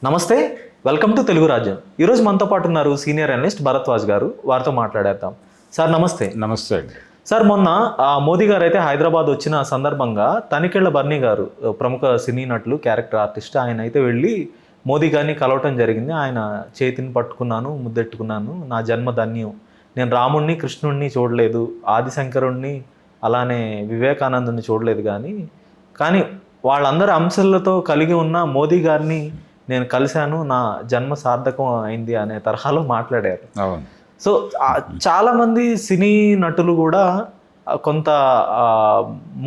నమస్తే, welcome to Telugu రాజ్యం. ఈరోజు మనతో పాటు ఉన్నారు సీనియర్ అనలిస్ట్ భరద్వాజ్ గారు. వారితో మాట్లాడేద్దాం. సార్ నమస్తే. నమస్తే అండి. సార్ మొన్న మోదీ గారు అయితే హైదరాబాద్ వచ్చిన సందర్భంగా తనికెళ్ల బర్నీ గారు, ప్రముఖ సినీ నటులు, క్యారెక్టర్ ఆర్టిస్ట్, ఆయన అయితే వెళ్ళి మోదీ గారిని కలవటం జరిగింది. ఆయన చేతిని పట్టుకున్నాను, ముద్దెట్టుకున్నాను, నా జన్మ ధన్యం, నేను రాముణ్ణి కృష్ణుణ్ణి చూడలేదు, ఆదిశంకరుణ్ణి అలానే వివేకానందుని చూడలేదు, కానీ వాళ్ళందరి అంశాలతో కలిగి ఉన్న మోదీ గారిని నేను కలిశాను, నా జన్మ సార్థకం అయింది అనే తరహాలో మాట్లాడారు. అవును. సో చాలామంది సినీ నటులు కూడా కొంత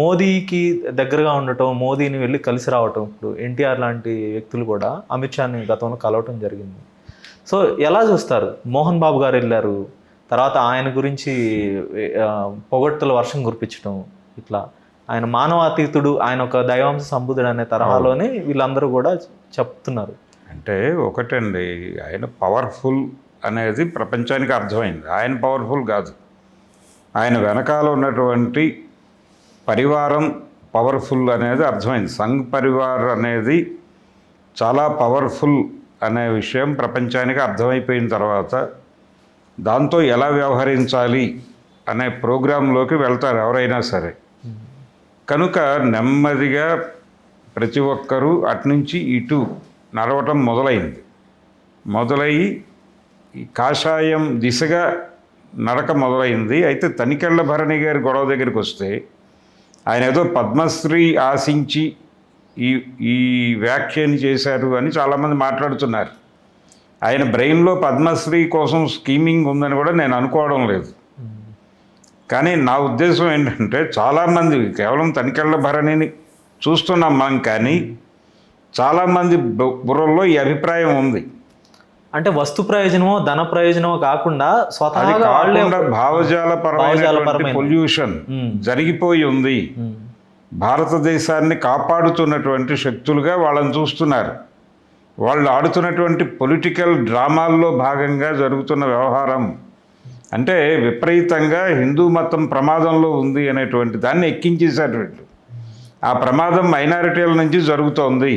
మోదీకి దగ్గరగా ఉండటం, మోదీని వెళ్ళి కలిసి రావటం, ఇప్పుడు ఎన్టీఆర్ లాంటి వ్యక్తులు కూడా అమిత్ షాని గతంలో కలవటం జరిగింది. సో ఎలా చూస్తారు? మోహన్ బాబు గారు వెళ్ళారు, తర్వాత ఆయన గురించి పొగడ్తల వర్షం కురిపించడం, ఇట్లా ఆయన మానవాతీతుడు, ఆయన ఒక దైవాంశ సంబుధుడు అనే తరహాలోనే వీళ్ళందరూ కూడా చెప్తున్నారు. అంటే ఒకటండి, ఆయన పవర్ఫుల్ అనేది ప్రపంచానికి అర్థమైంది. ఆయన పవర్ఫుల్ కాదు, ఆయన వెనకాల ఉన్నటువంటి పరివారం పవర్ఫుల్ అనేది అర్థమైంది. సంఘ్ పరివార్ అనేది చాలా పవర్ఫుల్ అనే విషయం ప్రపంచానికి అర్థమైపోయిన తర్వాత దాంతో ఎలా వ్యవహరించాలి అనే ప్రోగ్రాంలోకి వెళ్తారు ఎవరైనా సరే. కనుక నెమ్మదిగా ప్రతి ఒక్కరూ అటునుంచి ఇటు నడవటం మొదలయ్యి ఈ కాషాయం దిశగా నడక మొదలైంది. అయితే తనికెళ్ల భరణి గారి గొడవ దగ్గరికి వస్తే ఆయన ఏదో పద్మశ్రీ ఆశించి ఈ వ్యాఖ్యని చేశారు అని చాలామంది మాట్లాడుతున్నారు. ఆయన బ్రెయిన్లో పద్మశ్రీ కోసం స్కీమింగ్ ఉందని కూడా నేను అనుకోవడం లేదు. కానీ నా ఉద్దేశం ఏంటంటే, చాలామంది కేవలం తనికెళ్ల భరణిని చూస్తున్నాం మనం, కానీ చాలామంది బుర్రల్లో ఈ అభిప్రాయం ఉంది. అంటే వస్తు ప్రయోజనమో ధన ప్రయోజనమో కాకుండా భావజాలపరమైన పొల్యూషన్ జరిగిపోయి ఉంది. భారతదేశాన్ని కాపాడుతున్నటువంటి శక్తులుగా వాళ్ళని చూస్తున్నారు. వాళ్ళు ఆడుతున్నటువంటి పొలిటికల్ డ్రామాల్లో భాగంగా జరుగుతున్న వ్యవహారం అంటే విపరీతంగా హిందూ మతం ప్రమాదంలో ఉంది అనేటువంటి దాన్ని ఎక్కించేశారు. ఆ ప్రమాదం మైనారిటీల నుంచి జరుగుతోంది,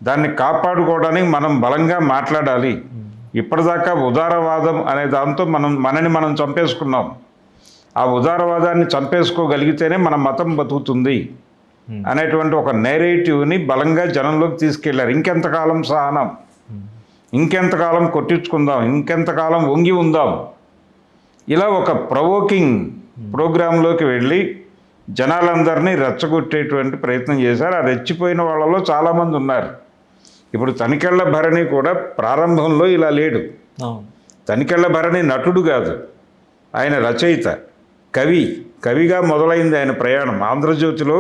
దాన్ని కాపాడుకోవడానికి మనం బలంగా మాట్లాడాలి. ఇప్పటిదాకా ఉదారవాదం అనే దాంతో మనని మనం చంపేసుకున్నాం. ఆ ఉదారవాదాన్ని చంపేసుకోగలిగితేనే మన మతం బతుకుతుంది అనేటువంటి ఒక నేరేటివ్ని బలంగా జనంలోకి తీసుకెళ్లారు. ఇంకెంతకాలం సహనం, ఇంకెంతకాలం కొట్టించుకుందాం, ఇంకెంతకాలం వంగి ఉందాం, ఇలా ఒక ప్రొవోకింగ్ ప్రోగ్రాంలోకి వెళ్ళి జనాలందరినీ రెచ్చగొట్టేటువంటి ప్రయత్నం చేశారు. ఆ రెచ్చిపోయిన వాళ్ళలో చాలామంది ఉన్నారు. ఇప్పుడు తనికెళ్ల భరణి కూడా ప్రారంభంలో ఇలా లేడు. తనికెళ్ల భరణి నటుడు కాదు, ఆయన రచయిత, కవిగా మొదలైంది ఆయన ప్రయాణం. ఆంధ్రజ్యోతిలో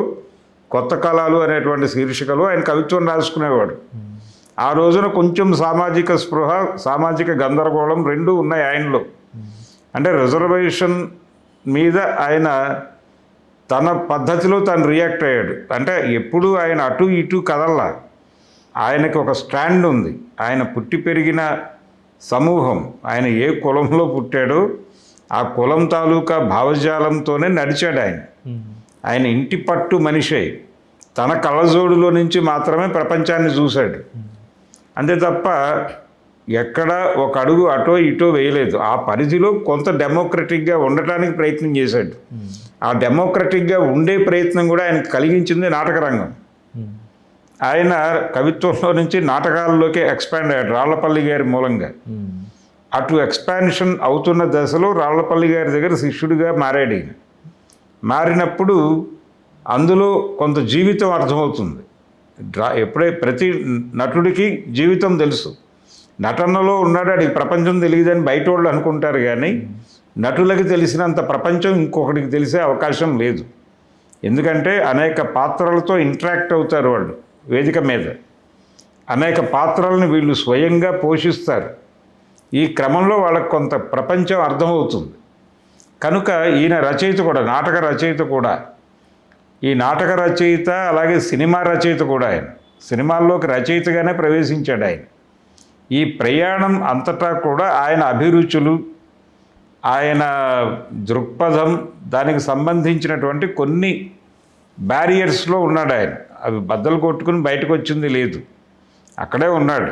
కొత్త కళలు అనేటువంటి శీర్షికలు ఆయన కవిత్వం రాసుకునేవాడు. ఆ రోజున కొంచెం సామాజిక స్పృహ, సామాజిక గందరగోళం రెండూ ఉన్నాయి ఆయనలో. అంటే రిజర్వేషన్ మీద ఆయన తన పద్ధతిలో తను రియాక్ట్ అయ్యాడు. అంటే ఎప్పుడు ఆయన అటు ఇటు కదల్లా, ఆయనకి ఒక స్టాండ్ ఉంది. ఆయన పుట్టి పెరిగిన సమూహం, ఆయన ఏ కులంలో పుట్టాడో ఆ కులం తాలూకా భావజాలంతోనే నడిచాడు ఆయన ఇంటి పట్టు మనిషి తన కళ్ళజోడులో నుంచి మాత్రమే ప్రపంచాన్ని చూశాడు. అంతే తప్ప ఎక్కడా ఒక అడుగు అటో ఇటో వేయలేదు. ఆ పరిధిలో కొంత డెమోక్రటిక్గా ఉండటానికి ప్రయత్నం చేశాడు. ఆ డెమోక్రటిక్గా ఉండే ప్రయత్నం కూడా ఆయనకు కలిగించింది నాటక రంగం. ఆయన కవిత్వంలో నుంచి నాటకాల్లోకి ఎక్స్పాండ్ అయ్యాడు రాళ్లపల్లి గారి మూలంగా. అటు ఎక్స్పాన్షన్ అవుతున్న దశలో రాళ్లపల్లి గారి దగ్గర శిష్యుడిగా మారాడు ఈయన. మారినప్పుడు అందులో కొంత జీవితం అర్థమవుతుంది. ప్రతి నటుడికి జీవితం తెలుసు. నటనలో ఉన్నాడు, అడిగి ప్రపంచం తెలియదని బయట వాళ్ళు అనుకుంటారు, కానీ నటులకి తెలిసినంత ప్రపంచం ఇంకొకటికి తెలిసే అవకాశం లేదు. ఎందుకంటే అనేక పాత్రలతో ఇంటరాక్ట్ అవుతారు వాళ్ళు వేదిక మీద. అనేక పాత్రలను వీళ్ళు స్వయంగా పోషిస్తారు. ఈ క్రమంలో వాళ్ళకు కొంత ప్రపంచం అర్థమవుతుంది. కనుక ఈయన రచయిత కూడా, నాటక రచయిత కూడా. ఈ నాటక రచయిత అలాగే సినిమా రచయిత కూడా. ఆయన సినిమాల్లోకి రచయితగానే ప్రవేశించాడు. ఆయన ఈ ప్రయాణం అంతటా కూడా ఆయన అభిరుచులు, ఆయన దృక్పథం, దానికి సంబంధించినటువంటి కొన్ని బ్యారియర్స్లో ఉన్నాడు ఆయన. అవి బద్దలు కొట్టుకుని బయటకు వచ్చింది లేదు. అక్కడే ఉన్నాడు.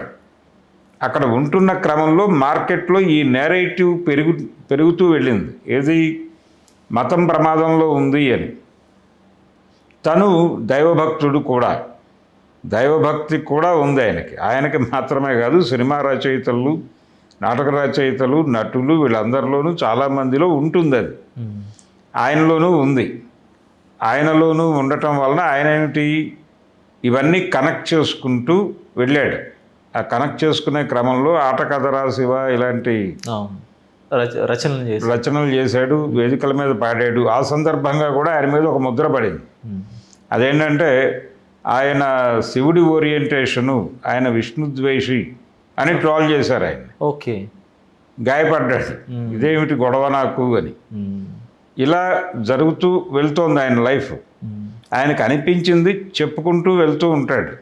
అక్కడ ఉంటున్న క్రమంలో మార్కెట్లో ఈ నేరేటివ్ పెరుగుతూ వెళ్ళింది. ఏది మతం ప్రమాదంలో ఉంది అని. తను దైవభక్తుడు కూడా, దైవభక్తి కూడా ఉంది ఆయనకి మాత్రమే కాదు, సినిమా రచయితలు, నాటక రచయితలు, నటులు వీళ్ళందరిలోనూ చాలామందిలో ఉంటుంది అది. ఆయనలోనూ ఉంది. ఆయనలోనూ ఉండటం వలన ఆయన ఏమిటి ఇవన్నీ కనెక్ట్ చేసుకుంటూ వెళ్ళాడు. ఆ కనెక్ట్ చేసుకునే క్రమంలో ఆట కథరా శివ ఇలాంటి రచనలు చేశాడు, వేదికల మీద పాడాడు. ఆ సందర్భంగా కూడా ఆయన మీద ఒక ముద్ర పడింది. అదేంటంటే ఆయన శివుడి ఓరియంటేషను, ఆయన విష్ణుద్వేషి అని ట్రోల్ చేశారు ఆయన. ఓకే, గాయపడ్డాడు, ఇదేమిటి గొడవ నాకు అని. ఇలా జరుగుతూ వెళ్తోంది ఆయన లైఫ్. ఆయనకు అనిపించింది చెప్పుకుంటూ వెళ్తూ ఉంటాడు.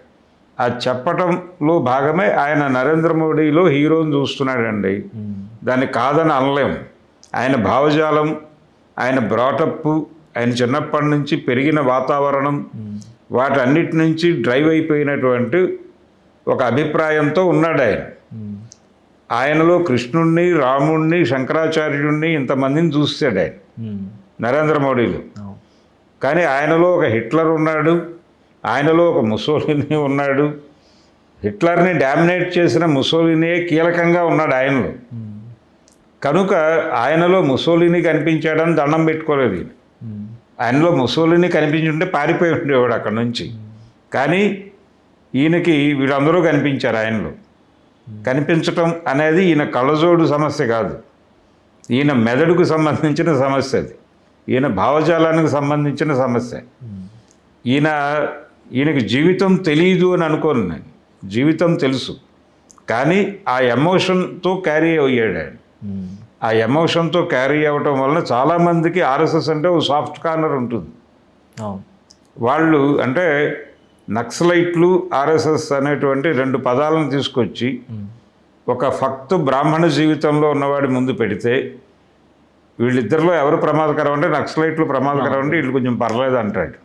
ఆ చెప్పటంలో భాగమే ఆయన నరేంద్ర మోడీలో హీరోని చూస్తున్నాడండి. దాన్ని కాదని అనలేము. ఆయన భావజాలం, ఆయన బ్రాటప్, ఆయన చిన్నప్పటి నుంచి పెరిగిన వాతావరణం, వాటన్నిటి నుంచి డ్రైవ్ అయిపోయినటువంటి ఒక అభిప్రాయంతో ఉన్నాడు ఆయన. ఆయనలో కృష్ణుణ్ణి, రాముణ్ణి, శంకరాచార్యుణ్ణి ఇంతమందిని చూస్తాడు ఆయన నరేంద్ర మోడీలో. కానీ ఆయనలో ఒక హిట్లర్ ఉన్నాడు, ఆయనలో ఒక ముసోలినీ ఉన్నాడు. హిట్లర్ని డామినేట్ చేసిన ముసోలినీయే కీలకంగా ఉన్నాడు ఆయనలో. కనుక ఆయనలో ముసోలినీ కనిపించాడని దండం పెట్టుకోలేదు ఈయన. ఆయనలో ముసోలినీ కనిపించుంటే పారిపోయి ఉండేవాడు అక్కడ నుంచి. కానీ ఈయనకి వీళ్ళందరూ కనిపించారు ఆయనలో. కనిపించటం అనేది ఈయన కళ్ళజోడు సమస్య కాదు, ఈయన మెదడుకు సంబంధించిన సమస్య అది. ఈయన భావజాలానికి సంబంధించిన సమస్య. ఈయనకి జీవితం తెలియదు అని అనుకోను నేను. జీవితం తెలుసు, కానీ ఆ ఎమోషన్తో క్యారీ అయ్యాడు ఆయన. ఆ ఎమోషన్తో క్యారీ అవ్వటం వలన చాలామందికి ఆర్ఎస్ఎస్ అంటే ఒక సాఫ్ట్ కార్నర్ ఉంటుంది. వాళ్ళు అంటే నక్సలైట్లు, ఆర్ఎస్ఎస్ అనేటువంటి రెండు పదాలను తీసుకొచ్చి ఒక ఫక్తు బ్రాహ్మణ జీవితంలో ఉన్నవాడి ముందు పెడితే, వీళ్ళిద్దరిలో ఎవరు ప్రమాదకరం అంటే నక్సలైట్లు ప్రమాదకరం అంటే వీళ్ళు కొంచెం పర్లేదు అంటాడు.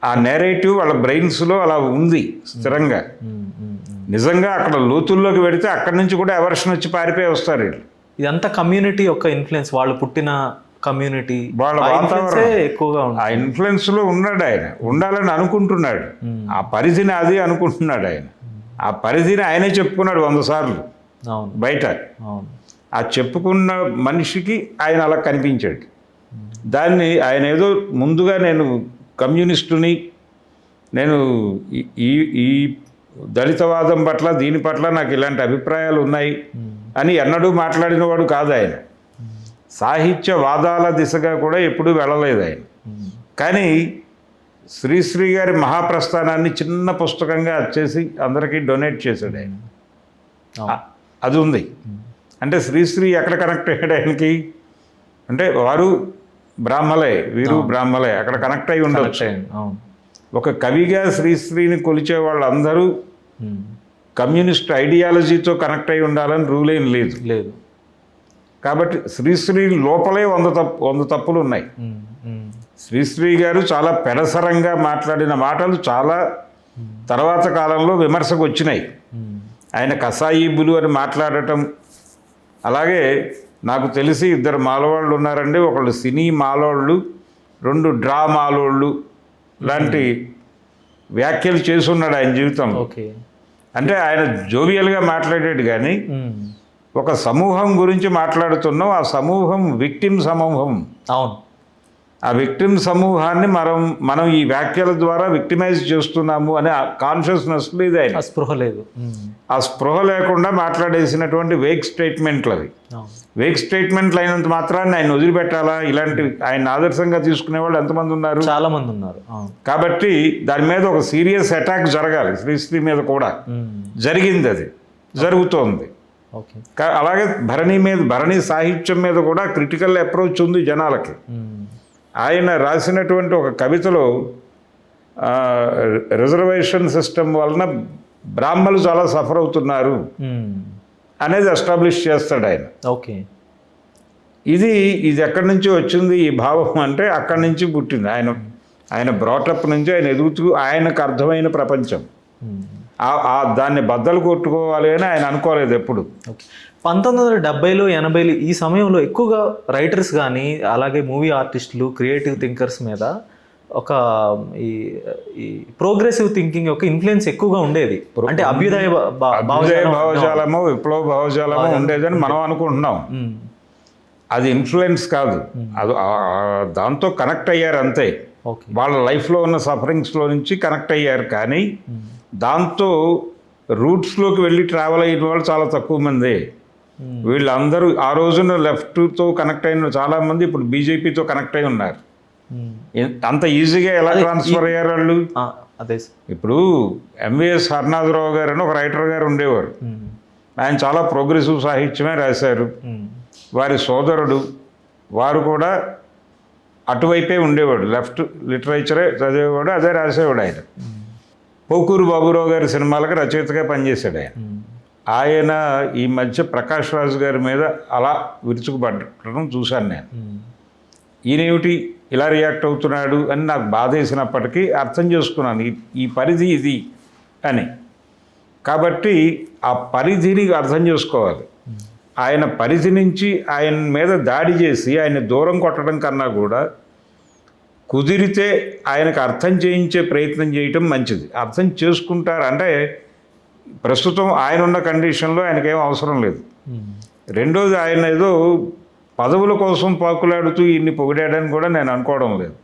ఆ నేరేటివ్ వాళ్ళ బ్రెయిన్స్లో అలా ఉంది స్థిరంగా. నిజంగా అక్కడ లోతుల్లోకి పెడితే అక్కడి నుంచి కూడా ఎవర్షన్ వచ్చి పారిపోయి వస్తారు వీళ్ళు. ఇదంతా కమ్యూనిటీ యొక్క ఇన్ఫ్లుయెన్స్, వాళ్ళు పుట్టిన కమ్యూనిటీ, వాళ్ళ వాతావరణం ఎక్కువగా ఉంది. ఆ ఇన్ఫ్లుయెన్స్లో ఉన్నాడు ఆయన, ఉండాలని అనుకుంటున్నాడు. ఆ పరిధిని అది అనుకుంటున్నాడు ఆయన. ఆ పరిధిని ఆయనే చెప్పుకున్నాడు 100 సార్లు బయట. ఆ చెప్పుకున్న మనిషికి ఆయన అలా కనిపించాడు. దాన్ని ఆయన ఏదో ముందుగా నేను కమ్యూనిస్టుని, నేను ఈ దళితవాదం పట్ల దీని పట్ల నాకు ఇలాంటి అభిప్రాయాలు ఉన్నాయి అని ఎన్నడూ మాట్లాడినవాడు కాదు ఆయన. సాహిత్య వాదాల దిశగా కూడా ఎప్పుడూ వెళ్ళలేదు ఆయన. కానీ శ్రీశ్రీ గారి మహాప్రస్థానాన్ని చిన్న పుస్తకంగా వచ్చేసి అందరికీ డొనేట్ చేశాడు ఆయన. అది ఉంది. అంటే శ్రీశ్రీ ఎక్కడ కనెక్ట్ అయ్యాడు ఆయనకి అంటే వారు బ్రాహ్మలే, వీరు బ్రాహ్మలే, అక్కడ కనెక్ట్ అయి ఉండొచ్చు. ఒక కవిగా శ్రీశ్రీని కొలిచే వాళ్ళందరూ కమ్యూనిస్ట్ ఐడియాలజీతో కనెక్ట్ అయి ఉండాలని రూల్ ఏం లేదు. కాబట్టి శ్రీశ్రీ లోపలే 100 తప్పులు ఉన్నాయి. శ్రీశ్రీ గారు చాలా పెడసరంగా మాట్లాడిన మాటలు చాలా తర్వాత కాలంలో విమర్శకు వచ్చినాయి. ఆయన కసాయిబులు అని మాట్లాడటం. అలాగే నాకు తెలిసి 2 మాలవాళ్ళు ఉన్నారండి. ఒకళ్ళు సినీ మాలోళ్ళు, 2 డ్రా మాలోళ్ళు లాంటి వ్యాఖ్యలు చేసున్నాడు ఆయన జీవితంలో. అంటే ఆయన జోవియల్గా మాట్లాడాడు, కానీ ఒక సమూహం గురించి మాట్లాడుతున్నాం. ఆ సమూహం విక్టిమ్ సమూహం. అవును, ఆ విక్టిమ్ సమూహాన్ని మనం ఈ వ్యాఖ్యల ద్వారా విక్టిమైజ్ చేస్తున్నాము అనే కాన్షియస్నెస్ లేదు ఆయన. స్పృహ లేదు. ఆ స్పృహ లేకుండా మాట్లాడేసినటువంటి వేగ్ స్టేట్మెంట్లు అవి. వేగ్ స్టేట్మెంట్లు అయినంత మాత్రాన్ని ఆయన వదిలిపెట్టాలా? ఇలాంటి ఆయన ఆదర్శంగా తీసుకునే వాళ్ళు ఎంతమంది ఉన్నారు? చాలా మంది ఉన్నారు. కాబట్టి దాని మీద ఒక సీరియస్ అటాక్ జరగాలి. శ్రీశ్రీ మీద కూడా జరిగింది, అది జరుగుతోంది. అలాగే భరణి సాహిత్యం మీద కూడా క్రిటికల్ అప్రోచ్ ఉంది జనాలకి. ఆయన రాసినటువంటి ఒక కవితలో రిజర్వేషన్ సిస్టమ్ వలన బ్రాహ్మణులు చాలా సఫర్ అవుతున్నారు అనేది ఎస్టాబ్లిష్ చేస్తాడు ఆయన. ఇది ఎక్కడి నుంచి వచ్చింది ఈ భావం అంటే అక్కడి నుంచి పుట్టింది. ఆయన బ్రాటప్ నుంచి ఆయన ఎదుగుతూ ఆయనకు అర్థమైన ప్రపంచం. దాన్ని బద్దలు కొట్టుకోవాలి అని ఆయన అనుకోలేదు ఎప్పుడు. ఓకే. 1970లు 80లు ఈ సమయంలో ఎక్కువగా రైటర్స్ కానీ అలాగే మూవీ ఆర్టిస్టులు క్రియేటివ్ థింకర్స్ మీద ఒక ఈ ఈ ప్రోగ్రెసివ్ థింకింగ్ యొక్క ఇన్ఫ్లుయెన్స్ ఎక్కువగా ఉండేది. అంటే అభ్యుదయ భావజాలము విప్లవ భావజాలము ఉండేదని మనం అనుకుంటున్నాం. అది ఇన్ఫ్లుయెన్స్ కాదు, అది దాంతో కనెక్ట్ అయ్యారు అంతే. వాళ్ళ లైఫ్లో ఉన్న సఫరింగ్స్లో నుంచి కనెక్ట్ అయ్యారు, కానీ దాంతో రూట్స్లోకి వెళ్ళి ట్రావెల్ అయిన వాళ్ళు చాలా తక్కువ మంది. వీళ్ళందరూ ఆ రోజున లెఫ్ట్తో కనెక్ట్ అయిన చాలామంది ఇప్పుడు బీజేపీతో కనెక్ట్ అయి ఉన్నారు. అంత ఈజీగా ఎలా ట్రాన్స్ఫర్ అయ్యారు వాళ్ళు? అదే ఇప్పుడు ఎంవిఎస్ హర్నాథరావు గారు అని ఒక రైటర్ గారు ఉండేవారు. ఆయన చాలా ప్రోగ్రెసివ్ సాహిత్యమే రాశారు. వారి సోదరుడు వారు కూడా అటువైపే ఉండేవాడు, లెఫ్ట్ లిటరేచరే చదివేవాడు, అదే రాసేవాడు. ఆయన పోకూరు బాబురావు గారి సినిమాలకు రచయితగా పనిచేశాడు. ఆయన ఈ మధ్య ప్రకాష్ రాజు గారి మీద అలా విరుచుకుపడటం చూశాను నేను. ఈయనేమిటి ఇలా రియాక్ట్ అవుతున్నాడు అని నాకు బాధ వేసినప్పటికీ అర్థం చేసుకున్నాను ఈ పరిధి ఇది అని. కాబట్టి ఆ పరిధిని అర్థం చేసుకోవాలి. ఆయన పరిధి నుంచి ఆయన మీద దాడి చేసి ఆయన దూరం కొట్టడం కన్నా కూడా కుదిరితే ఆయనకు అర్థం చేయించే ప్రయత్నం చేయటం మంచిది. అర్థం చేసుకుంటారు అంటే ప్రస్తుతం ఆయన ఉన్న కండిషన్లో ఆయనకేం అవసరం లేదు. రెండోది, ఆయన ఏదో పదవుల కోసం పాకులాడుతూ ఇన్ని పొగిడాడని కూడా నేను అనుకోవడం లేదు.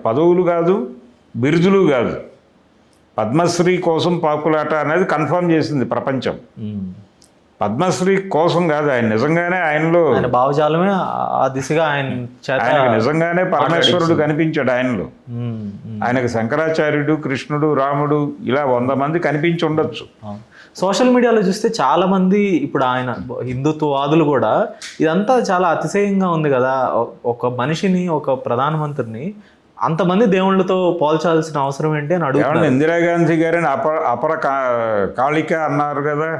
పదవులు కాదు, బిరుదులు కాదు, పద్మశ్రీ కోసం పాకులాట అనేది కన్ఫర్మ్ చేసింది ప్రపంచం. పద్మశ్రీ కోసం కాదు, ఆయన నిజంగానే ఆయనలో భావజాలమే ఆ దిశగా ఆయనకు నిజంగానే పరమేశ్వరుడు కనిపించాడు ఆయనలో. ఆయనకు శంకరాచార్యుడు, కృష్ణుడు, రాముడు ఇలా 100 మంది కనిపించి ఉండొచ్చు. సోషల్ మీడియాలో చూస్తే చాలా మంది ఇప్పుడు ఆయన హిందుత్వవాదులు కూడా ఇదంతా చాలా అతిశయంగా ఉంది కదా, ఒక మనిషిని ఒక ప్రధానమంత్రిని అంతమంది దేవుళ్ళతో పోల్చాల్సిన అవసరం ఏంటి అని అడుగుతున్నారు. ఇందిరాగాంధీ గారిని అపర కాళిక అన్నారు కదా.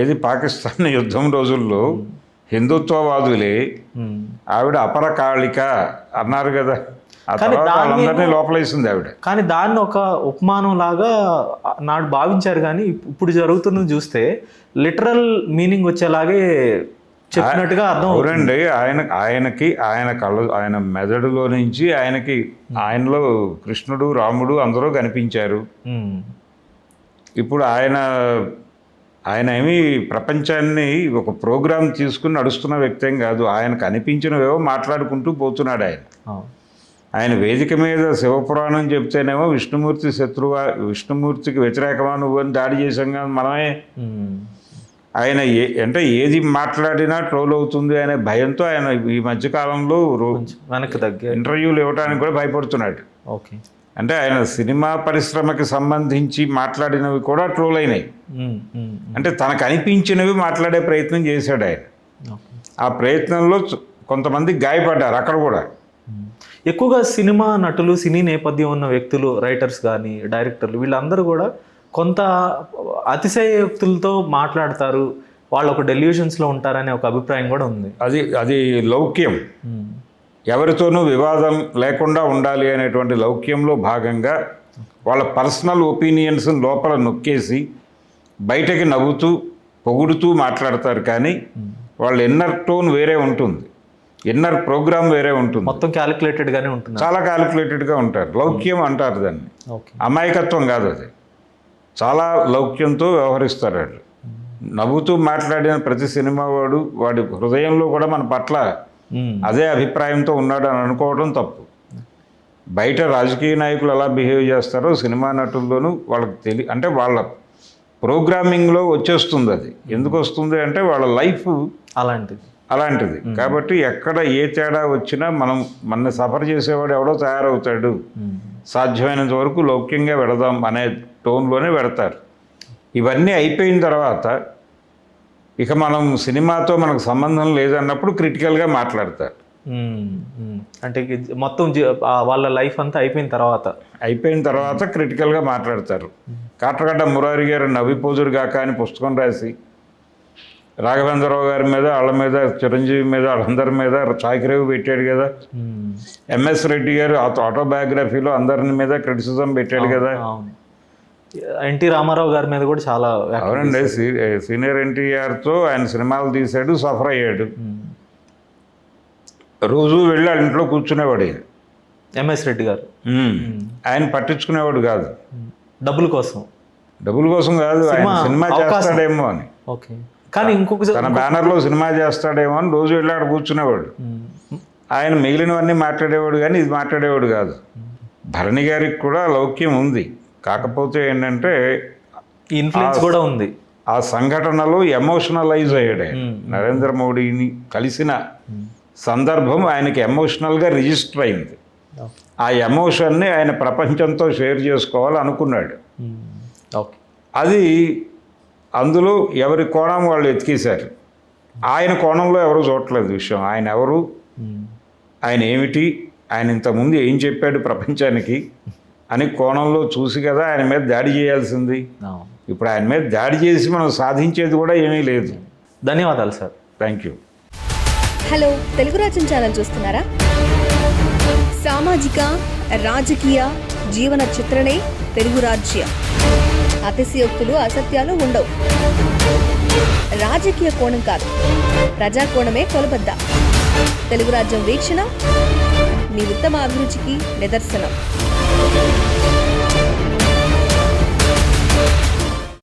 ఏది పాకిస్తాన్ యుద్ధం రోజుల్లో హిందుత్వవాదులే ఆవిడ అపరకాళిక అన్నారు కదా. వాళ్ళందరినీ లోపలేసింది ఆవిడ. కానీ దాన్ని ఒక ఉపమానం లాగా నాడు భావించారు, కానీ ఇప్పుడు జరుగుతున్నది చూస్తే లిటరల్ మీనింగ్ వచ్చేలాగే చెప్పినట్టుగా అర్థం అవునండి. ఆయన మెదడులో నుంచి ఆయనలో కృష్ణుడు, రాముడు అందరూ కనిపించారు. ఇప్పుడు ఆయన ఏమీ ప్రపంచాన్ని ఒక ప్రోగ్రాం తీసుకుని నడుస్తున్న వ్యక్తి ఏం కాదు. ఆయనకు అనిపించినవేవో మాట్లాడుకుంటూ పోతున్నాడు. ఆయన వేదిక మీద శివపురాణం చెప్తేనేమో విష్ణుమూర్తికి వ్యతిరేకమా నువ్వు అని దాడి చేశాం కానీ మనమే. ఆయన అంటే ఏది మాట్లాడినా ట్రోల్ అవుతుంది అనే భయంతో ఆయన ఈ మధ్యకాలంలో ఇంటర్వ్యూలు ఇవ్వడానికి కూడా భయపడుతున్నాడు. అంటే ఆయన సినిమా పరిశ్రమకి సంబంధించి మాట్లాడినవి కూడా ట్రోల్ అయినాయి. అంటే తనకు అనిపించినవి మాట్లాడే ప్రయత్నం చేశాడు ఆయన. ఆ ప్రయత్నంలో కొంతమంది గాయపడ్డారు అక్కడ కూడా. ఎక్కువగా సినిమా నటులు, సినీ నేపథ్యం ఉన్న వ్యక్తులు, రైటర్స్ కానీ డైరెక్టర్లు వీళ్ళందరూ కూడా కొంత అతిశయోక్తులతో మాట్లాడతారు, వాళ్ళు ఒక డెల్యూషన్స్లో ఉంటారనే ఒక అభిప్రాయం కూడా ఉంది. అది లౌక్యం. ఎవరితోనూ వివాదం లేకుండా ఉండాలి అనేటువంటి లౌక్యంలో భాగంగా వాళ్ళ పర్సనల్ ఒపీనియన్స్ లోపల నొక్కేసి బయటకి నవ్వుతూ పొగుడుతూ మాట్లాడతారు. కానీ వాళ్ళ ఇన్నర్ టోన్ వేరే ఉంటుంది, ఇన్నర్ ప్రోగ్రామ్ వేరే ఉంటుంది. మొత్తం క్యాలిక్యులేటెడ్గానే ఉంటుంది, చాలా క్యాలిక్యులేటెడ్గా ఉంటారు. లౌక్యం అంటారు దాన్ని. అమాయకత్వం కాదు, అది చాలా లౌక్యంతో వ్యవహరిస్తారు వాళ్ళు. నవ్వుతూ మాట్లాడిన ప్రతి సినిమా వాడి హృదయంలో కూడా మన పట్ల అదే అభిప్రాయంతో ఉన్నాడు అని అనుకోవడం తప్పు. బయట రాజకీయ నాయకులు ఎలా బిహేవ్ చేస్తారో సినిమా నటుల్లోనూ వాళ్ళకి అంటే వాళ్ళ ప్రోగ్రామింగ్లో వచ్చేస్తుంది. అది ఎందుకు వస్తుంది అంటే వాళ్ళ లైఫ్ అలాంటిది. కాబట్టి ఎక్కడ ఏ తేడా వచ్చినా మన సఫర్ చేసేవాడు ఎవడో తయారవుతాడు, సాధ్యమైనంత వరకు లౌక్యంగా వెడదాం అనే టోన్లోనే పెడతారు. ఇవన్నీ అయిపోయిన తర్వాత ఇక మనం సినిమాతో మనకు సంబంధం లేదన్నప్పుడు క్రిటికల్గా మాట్లాడతారు. అంటే మొత్తం వాళ్ళ లైఫ్ అంతా అయిపోయిన తర్వాత క్రిటికల్గా మాట్లాడతారు. కాట్రగడ్డ మురారి గారు నవ్విపోజురు గాక అని పుస్తకం రాసి రాఘవేంద్రరావు గారి మీద, వాళ్ళ మీద, చిరంజీవి మీద, వాళ్ళందరి మీద చాకిరేవు పెట్టాడు కదా. ఎంఎస్ రెడ్డి గారు ఆటోబయోగ్రఫీలో అందరి మీద క్రిటిసిజం పెట్టాడు కదా. ఎన్టీ రామారావు గారి మీద కూడా చాలా వ్యాఖ్యలు అవునండి, సీనియర్ ఎన్టీఆర్తో ఆయన సినిమాలు తీశాడు, సఫర్ అయ్యాడు. రోజు వెళ్ళి వాళ్ళ ఇంట్లో కూర్చునేవాడు ఆయన. ఎంఎస్ రెడ్డి గారు ఆయన పట్టించుకునేవాడు కాదు. డబ్బుల కోసం కాదు, ఆయన సినిమా అవకాశం. చేస్తాడేమో అని, ఓకే. కానీ ఇంకొక తన బ్యానర్లో సినిమా చేస్తాడేమో అని రోజు వెళ్ళి అక్కడ కూర్చునేవాడు. ఆయన మిగిలినవన్నీ మాట్లాడేవాడు కానీ ఇది మాట్లాడేవాడు కాదు. భరణి గారికి కూడా లౌక్యం ఉంది, కాకపోతే ఏంటంటే ఇన్ఫ్లుయెన్స్ కూడా ఉంది. ఆ సంఘటనలో ఎమోషనలైజ్ అయ్యాడు ఆయన. నరేంద్ర మోడీని కలిసిన సందర్భం ఆయనకి ఎమోషనల్గా రిజిస్టర్ అయింది. ఆ ఎమోషన్ని ఆయన ప్రపంచంతో షేర్ చేసుకోవాలనుకున్నాడు. ఓకే. అది అందులో ఎవరి కోణం వాళ్ళు ఎతికేశారు. ఆయన కోణంలో ఎవరు చూడట్లేదు విషయం. ఆయన ఎవరు, ఆయన ఏమిటి, ఆయన ఇంతకుముందు ఏం చెప్పాడు ప్రపంచానికి అని కోణంలో చూసి కదా ఆయన మీద దాడి చేయాల్సింది. ఇప్పుడు ఆయన మీద దాడి చేసి మనం సాధించేది కూడా ఏమీ లేదు. ధన్యవాదాలు sir. Thank you. Hello, Telugu రాజ్యం ఛానల్ చూస్తున్నారా? సామాజిక, రాజకీయ, జీవన చిత్రణే తెలుగు రాజ్యం. అతిశయోక్తులు, అసత్యాలు ఉండవు. రాజకీయ కోణం కాదు, ప్రజా కోణమే కొలబద్ద. తెలుగు రాజ్యం వీక్షణ మీ ఉత్తమ అభిరుచికి నిదర్శనం.